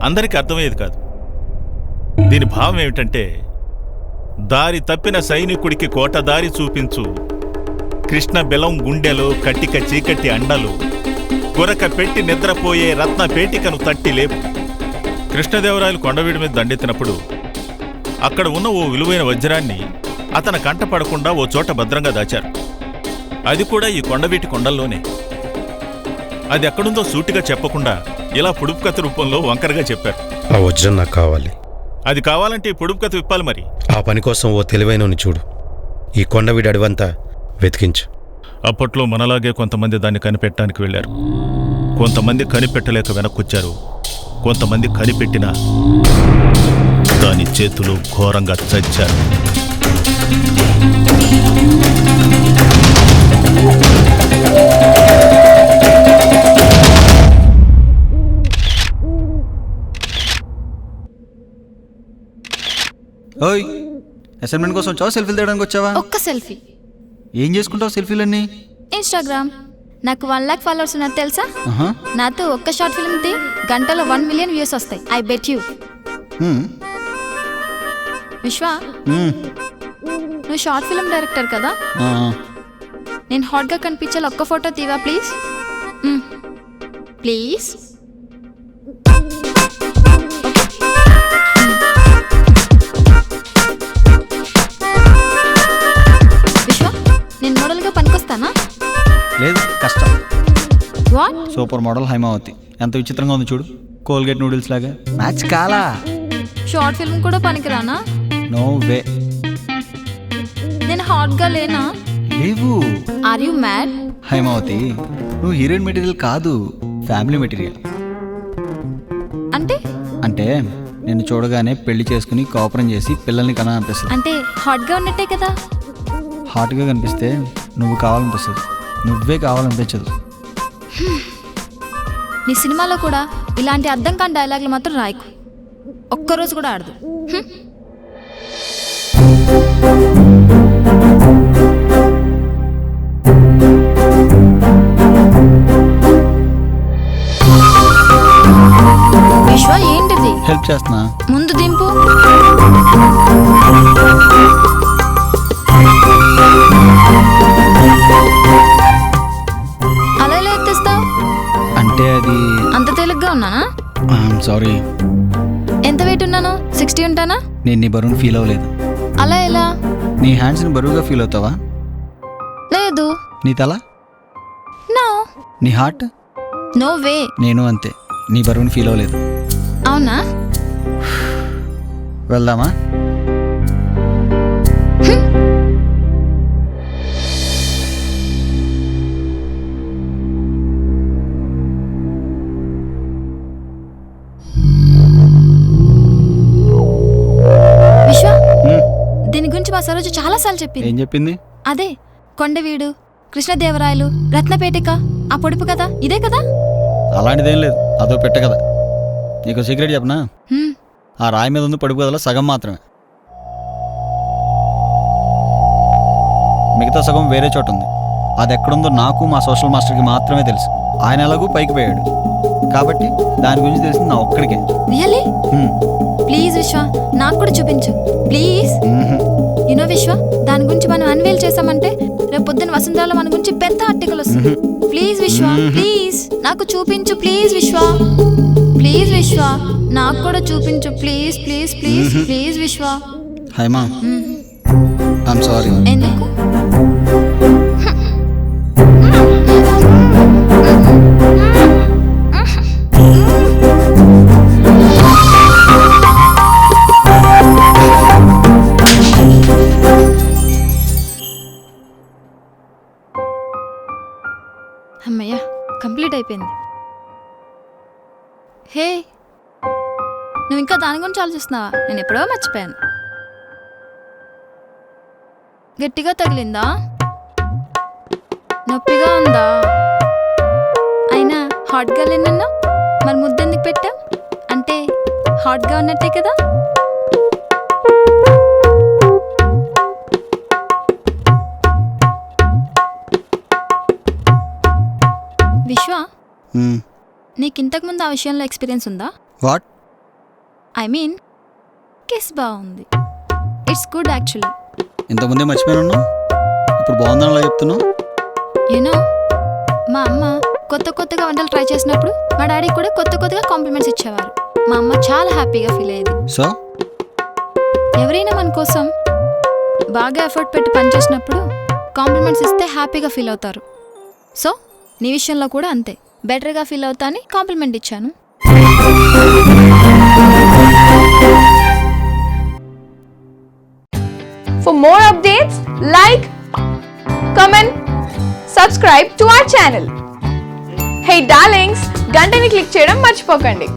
అందరికీ అర్థమయ్యేది కాదు. దీని భావం ఏమిటంటే, దారి తప్పిన సైనికుడికి కోట దారి చూపించు, కృష్ణ బెలం గుండెలో కట్టిక చీకటి అండలు, కొరక పెట్టి నిద్రపోయే రత్న పేటికను తట్టి లేపు. కృష్ణదేవరాయలు కొండవీడి మీద దండెత్తినప్పుడు అక్కడ ఉన్న ఓ విలువైన వజ్రాన్ని అతని కంట పడకుండా ఓ చోట భద్రంగా దాచారు. అది కూడా ఈ కొండవీటి కొండల్లోనే. అది ఎక్కడుందో సూటిగా చెప్పకుండా ఇలా పొడుపు కథ రూపంలో వంకరగా చెప్పారు. ఆ వజ్రం నాకు కావాలి. అది కావాలంటే ఈ పొడుపు కథ విప్పాలి. మరి ఆ పని కోసం ఓ తెలివైనని చూడు. ఈ కొండవీడి అడవంతా వెతికించు. అప్పట్లో మనలాగే కొంతమంది దాన్ని కనిపెట్టడానికి వెళ్ళారు. కొంతమంది కనిపెట్టలేక వెనక్కొచ్చారు. కొంతమంది కనిపెట్టినా దాని చేతులు ఘోరంగా చచ్చారు. ఓయ్, అసైన్మెంట్ కోసం వచ్చావా, సెల్ఫీలు తీయడానికి వచ్చావా? ఒక్క సెల్ఫీ. ఏం చేసుకుంటావు సెల్ఫీలన్నీ? ఇన్స్టాగ్రామ్. నాకు 1 lakh ఫాలోవర్స్ ఉన్నారు తెలుసా? నాతో ఒక్క షార్ట్ ఫిల్మ్ తీ, గంటలో 1 million వ్యూస్ వస్తాయి. I bet you. విశ్వ, నువ్వు షార్ట్ ఫిల్మ్ డైరెక్టర్ కదా? నేను హాట్గా కనిపించాలి. ఒక్క ఫోటో తీవా ప్లీజ్? ప్లీజ్. విశ్వ, నేను మోడల్గా పనికొస్తానా? లేదు, కష్టం. వాట్? సూపర్ మోడల్ హైమావతి ఎంత విచిత్రంగా ఉంది చూడు, కోల్గేట్ నూడిల్స్ లాగా. మ్యాచ్ కాలా? షార్ట్ ఫిల్మ్ కూడా పనికిరానా? No way. నేను హాట్గా లేనా? లేవు. Are you mad? హైమావతి, నువ్వు హీరోయిన్ మెటీరియల్ కాదు, ఫ్యామిలీ మెటీరియల్. అంటే అంటే నిన్ను చూడగానే పెళ్లి చేసుకుని కాపురం చేసి పిల్లల్ని కనాలనిపిస్తుంది. అంటే హాట్గా ఉన్నట్టే కదా? హాట్గా కనిపిస్తే నువ్వు కావాలనిపిస్తుంది, నువ్వే కావాలనిపించదు. నీ సినిమాలో కూడా ఇలాంటి అర్థం కాని డైలాగులు మాత్రం రాయకు. ఒక్కరోజు కూడా ఆడదు. విశ్వ, ఏంటిది? హెల్ప్ చేస్తున్నా. ముందు దింపు. అలా ఎలా ఎత్తేస్తావు? అంటే అది అంత తేలిగ్గా ఉన్నానా? సారీ. ఎంత వెయిట్ ఉన్నాను? 60 ఉంటానా? నేను నీ బరువును ఫీల్ అవ్వలేదు. అలా ఎలా? నీ హ్యాండ్స్ని బరువుగా ఫీల్ అవుతావా? లేదు. నీ తల? నో. నీ హార్ట్? No way. నేను అంతే, నీ బరువుని ఫీల్ అవ్వలేదు. అవునా? వెళ్దామా? విశ్వ, దీని గురించి మా సరోజు చాలా సార్లు చెప్పింది. ఏం చెప్పింది? అదే కొండవీడు, కృష్ణదేవరాయలు, రత్నపేటిక, ఆ పొడుపు కదా, ఇదే కదా? అలాంటిదేం లేదు, అదో పెట్ట కదా. నీకు సీక్రెట్ చెప్పనా? ఆ రాయి మీద ఉంది పడుపు కదలో సగం మాత్రమే, మిగతా సగం వేరే చోట ఉంది. అది ఎక్కడుందో నాకు మా సోషల్ మాస్టర్కి మాత్రమే తెలుసు. ఆయన ఎలాగూ పైకి పోయాడు కాబట్టి దాని గురించి తెలిసింది నా ఒక్కడికే. రియల్లీ? ప్లీజ్ విశ్వ, నాకు కూడా చూపించు ప్లీజ్. యూనో విశ్వ, దాని గురించి మనం అన్వేల్ చేసామంటే రేపు పొద్దున్న వసుంధరలో మన గురించి పెద్ద ఆర్టికల్ వస్తుంది. ప్లీజ్ విశ్వ, ప్లీజ్ నాకు చూపించు. ప్లీజ్ విశ్వ, ప్లీజ్ విశ్వ, నాకు కూడా చూపించు. ప్లీజ్ ప్లీజ్ ప్లీజ్ ప్లీజ్ విశ్వ. Haima, I'm sorry. ఎందుకు? అమ్మయ్యా, కంప్లీట్ అయిపోయింది. హే, నువ్వు ఇంకా దాని గురించి ఆలోచిస్తున్నావా? నేను ఎప్పుడో మర్చిపోయాను. గట్టిగా తగిలిందా? నొప్పిగా ఉందా? అయినా హాట్గా లేనన్నా మరి ముద్దెందుకు పెట్టా? అంటే హాట్గా ఉన్నట్టే కదా? విశ్వ, నీకు ఇంతకుముందు ఆ విషయంలో ఎక్స్పీరియన్స్ ఉందా? వాట్? ఐ మీన్ కిస్ బాగుంది. It's good actually. ఇంతకుముందే మర్చిపోయినా ఇప్పుడు బాగుందని అలా చెప్తున్నావు. యూనో మా అమ్మ కొత్తగా వంటలు ట్రై చేసినప్పుడు మా డాడీ కూడా కొత్తగా కాంప్లిమెంట్స్ ఇచ్చేవారు. మా అమ్మ చాలా హ్యాపీగా ఫీల్ అయ్యేది. సో ఎవరైనా మన కోసం బాగా ఎఫర్ట్ పెట్టి పనిచేసినప్పుడు కాంప్లిమెంట్స్ ఇస్తే హ్యాపీగా ఫీల్ అవుతారు. సో నీ విషయంలో కూడా అంతే, బెటర్గా ఫీల్ అవుతా అని కాంప్లిమెంట్ ఇచ్చాను. For more updates, like, comment, subscribe to our channel. Hey darlings, గంటని click చేయడం మర్చిపోకండి.